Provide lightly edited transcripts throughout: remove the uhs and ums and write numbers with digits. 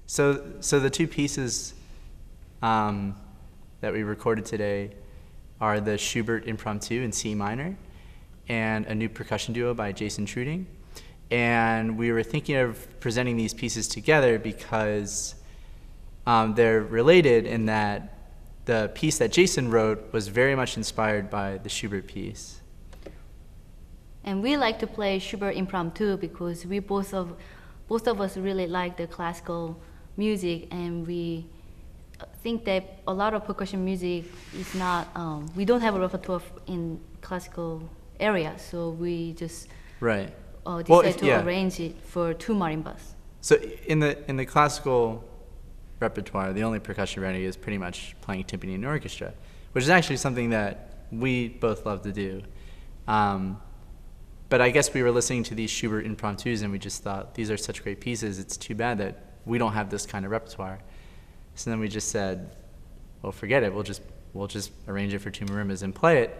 So the two pieces that we recorded today are the Schubert Impromptu in C minor and a new percussion duo by Jason Truding. And we were thinking of presenting these pieces together because they're related in that the piece that Jason wrote was very much inspired by the Schubert piece. And we like to play Schubert Impromptu because we both of us really like the classical music, and we think that a lot of percussion music is not, we don't have a repertoire in classical area, so we just decided to arrange it for two marimbas. So in the classical repertoire, the only percussion variety is pretty much playing timpani and orchestra, which is actually something that we both love to do. But I guess we were listening to these Schubert Impromptus and we just thought, these are such great pieces, it's too bad that we don't have this kind of repertoire. So then we just said, well, forget it, we'll just arrange it for two marimbas and play it.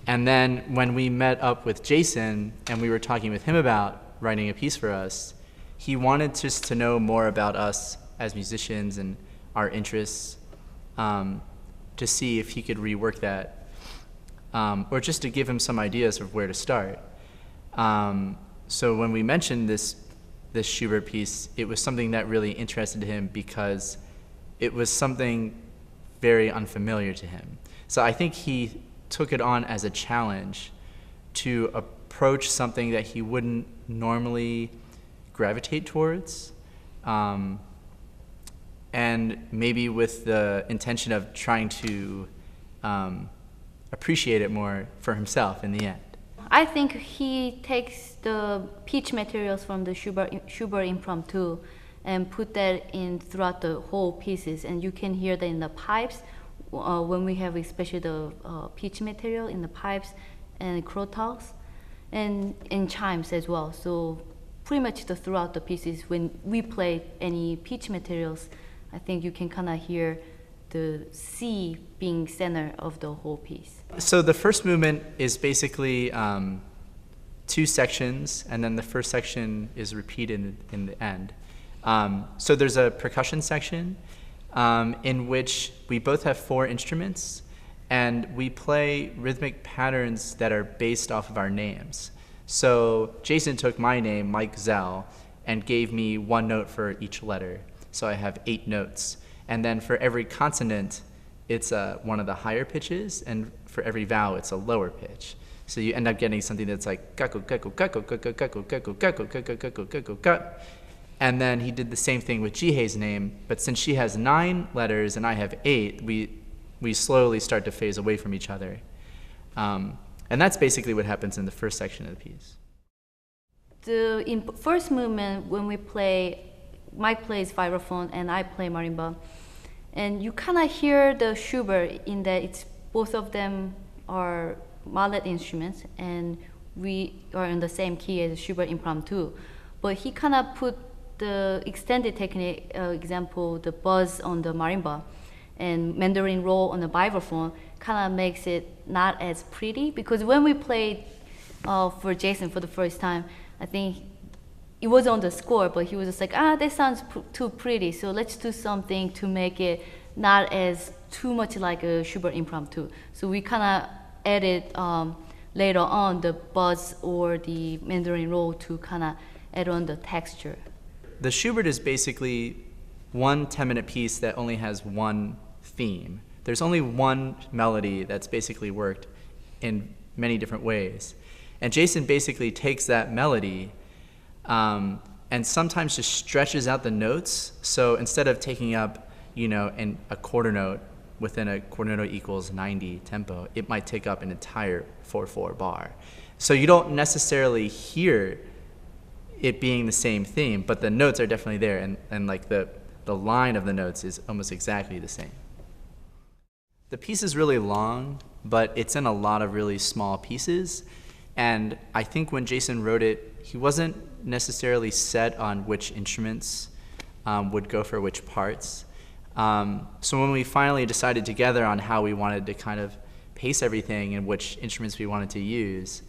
And then when we met up with Jason and we were talking with him about writing a piece for us, he wanted just to know more about us as musicians and our interests, to see if he could rework that, or just to give him some ideas of where to start. So when we mentioned this Schubert piece, it was something that really interested him because it was something very unfamiliar to him. So I think he took it on as a challenge to approach something that he wouldn't normally gravitate towards, and maybe with the intention of trying to appreciate it more for himself in the end. I think he takes the pitch materials from the Schubert Impromptu and put that in throughout the whole pieces, and you can hear that in the pipes when we have especially the pitch material in the pipes and crotals, and in chimes as well. So pretty much throughout the pieces, when we play any pitch materials, I think you can kind of hear the C being center of the whole piece. So the first movement is basically two sections, and then the first section is repeated in the end. So there's a percussion section in which we both have four instruments, and we play rhythmic patterns that are based off of our names. So Jason took my name, Mike Zell, and gave me one note for each letter. So I have 8 notes. And then for every consonant, it's one of the higher pitches, and for every vowel, it's a lower pitch. So you end up getting something that's like gaku gaku gaku gaku gaku gaku gaku gaku gaku gaku gaku. And then he did the same thing with Jihei's name, but since she has 9 letters and I have 8, we slowly start to phase away from each other. And that's basically what happens in the first section of the piece. In first movement, when we play, Mike plays vibraphone and I play marimba, and you kind of hear the Schubert in that it's both of them are mallet instruments, and we are in the same key as Schubert Impromptu. But he kind of put the extended technique, example, the buzz on the marimba and Mandarin roll on the vibraphone, kind of makes it not as pretty, because when we played for Jason for the first time, I think it was on the score, but he was just like, that sounds too pretty, so let's do something to make it not as too much like a Schubert Impromptu. So we kind of added later on the buzz or the Mandarin roll to kind of add on the texture. The Schubert is basically one 10-minute piece that only has one theme. There's only one melody that's basically worked in many different ways. And Jason basically takes that melody and sometimes just stretches out the notes. So instead of taking up, in a quarter note within a quarter note equals 90 tempo, it might take up an entire 4/4 bar. So you don't necessarily hear it being the same theme, but the notes are definitely there, and like the line of the notes is almost exactly the same. The piece is really long, but it's in a lot of really small pieces. And I think when Jason wrote it, he wasn't necessarily set on which instruments would go for which parts. So when we finally decided together on how we wanted to kind of pace everything and which instruments we wanted to use,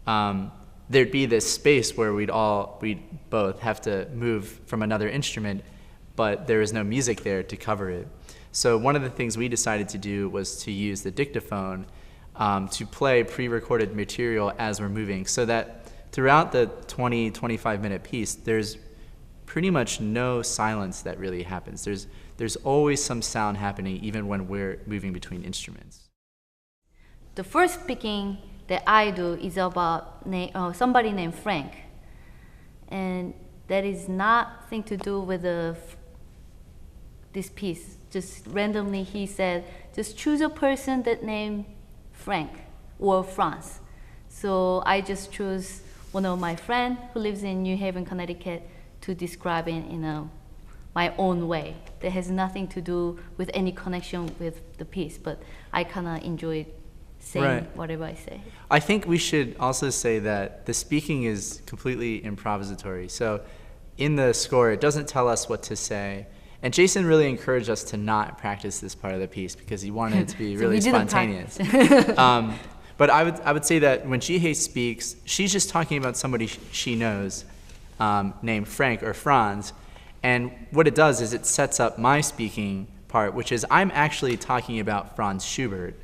there'd be this space where we'd both have to move from another instrument, but there is no music there to cover it. So one of the things we decided to do was to use the dictaphone to play pre-recorded material as we're moving, so that throughout the 20-25 minute piece, there's pretty much no silence that really happens. There's always some sound happening, even when we're moving between instruments. The first picking that I do is about somebody named Frank, and that is nothing to do with this piece. Just randomly he said, just choose a person that named Frank or Franz. So I just chose one of my friends who lives in New Haven, Connecticut, to describe it in my own way. That has nothing to do with any connection with the piece, but I kind of enjoyed saying whatever I say. I think we should also say that the speaking is completely improvisatory. So in the score, it doesn't tell us what to say. And Jason really encouraged us to not practice this part of the piece because he wanted it to be So really we didn't spontaneous. But I would say that when Jihei speaks, she's just talking about somebody she knows named Frank or Franz. And what it does is it sets up my speaking part, which is I'm actually talking about Franz Schubert.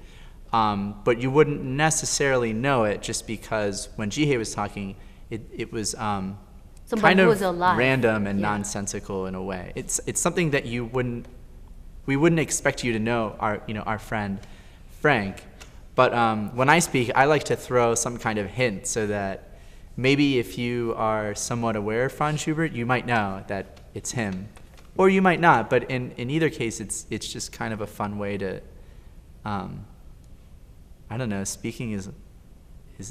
But you wouldn't necessarily know it just because when Jihei was talking, it was kind of random and nonsensical in a way. It's something that we wouldn't expect you to know our friend Frank. But when I speak, I like to throw some kind of hint so that maybe if you are somewhat aware of Franz Schubert, you might know that it's him, or you might not. But in either case, it's just kind of a fun way to, I don't know. Speaking is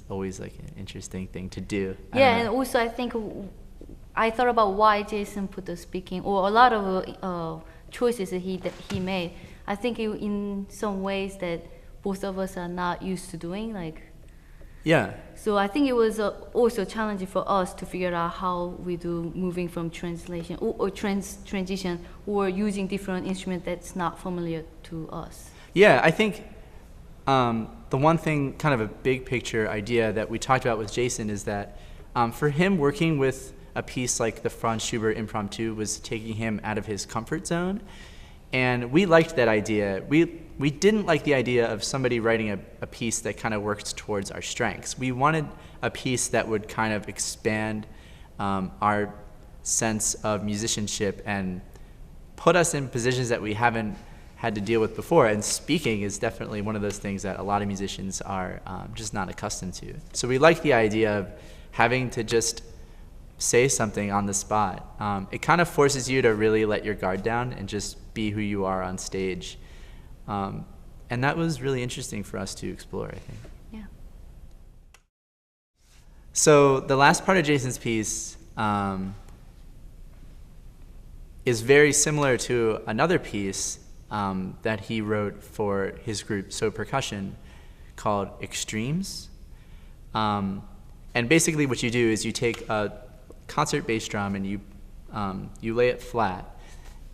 always like an interesting thing to do. Yeah, and also I think I thought about why Jason put the speaking, or a lot of choices that he made. I think in some ways that both of us are not used to doing, like. Yeah. So I think it was also challenging for us to figure out how we do moving from translation or transition, or using different instrument that's not familiar to us. Yeah, I think the one thing, kind of a big picture idea that we talked about with Jason is that for him, working with a piece like the Franz Schubert Impromptu was taking him out of his comfort zone. And we liked that idea. We didn't like the idea of somebody writing a piece that kind of worked towards our strengths. We wanted a piece that would kind of expand our sense of musicianship and put us in positions that we haven't had to deal with before. And speaking is definitely one of those things that a lot of musicians are just not accustomed to. So we like the idea of having to just say something on the spot. It kind of forces you to really let your guard down and just be who you are on stage. And that was really interesting for us to explore, I think. Yeah. So the last part of Jason's piece is very similar to another piece that he wrote for his group, So Percussion, called Extremes. And basically what you do is you take a concert bass drum and you lay it flat.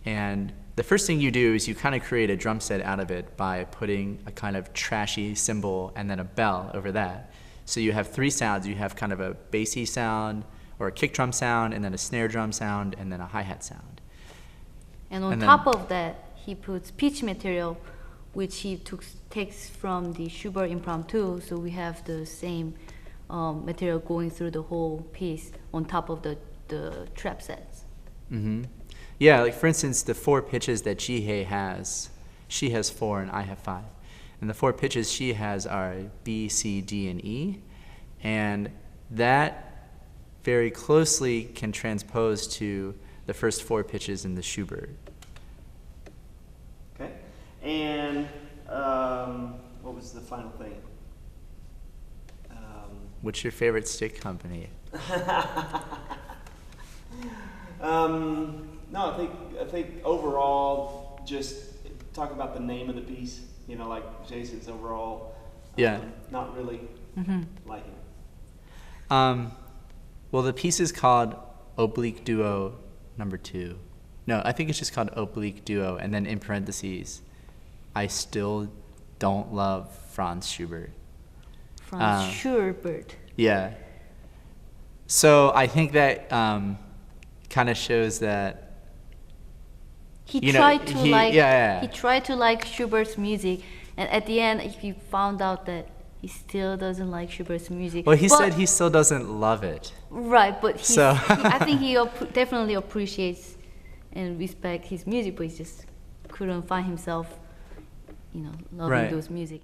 And the first thing you do is you kind of create a drum set out of it by putting a kind of trashy cymbal and then a bell over that. So you have three sounds. You have kind of a bassy sound or a kick drum sound, and then a snare drum sound, and then a hi-hat sound. And on top of that, he puts pitch material, which he takes from the Schubert Impromptu. So we have the same material going through the whole piece on top of the trap sets. Mm-hmm. Yeah, like for instance, the four pitches that Jihei has, she has 4 and I have 5. And the 4 pitches she has are B, C, D, and E. And that very closely can transpose to the first 4 pitches in the Schubert. Okay. And what was the final thing? What's your favorite stick company? No, I think overall, just talk about the name of the piece. You know, like Jason's overall. Not really liking it. Well, the piece is called Oblique Duo number 2. No, I think it's just called Oblique Duo, and then in parentheses, I still don't love Franz Schubert. Franz Schubert. Yeah. So I think that kind of shows that he tried to like Schubert's music, and at the end he found out that he still doesn't like Schubert's music. Well, he said he still doesn't love it. Right, but I think he definitely appreciates and respects his music, but he just couldn't find himself, loving those music.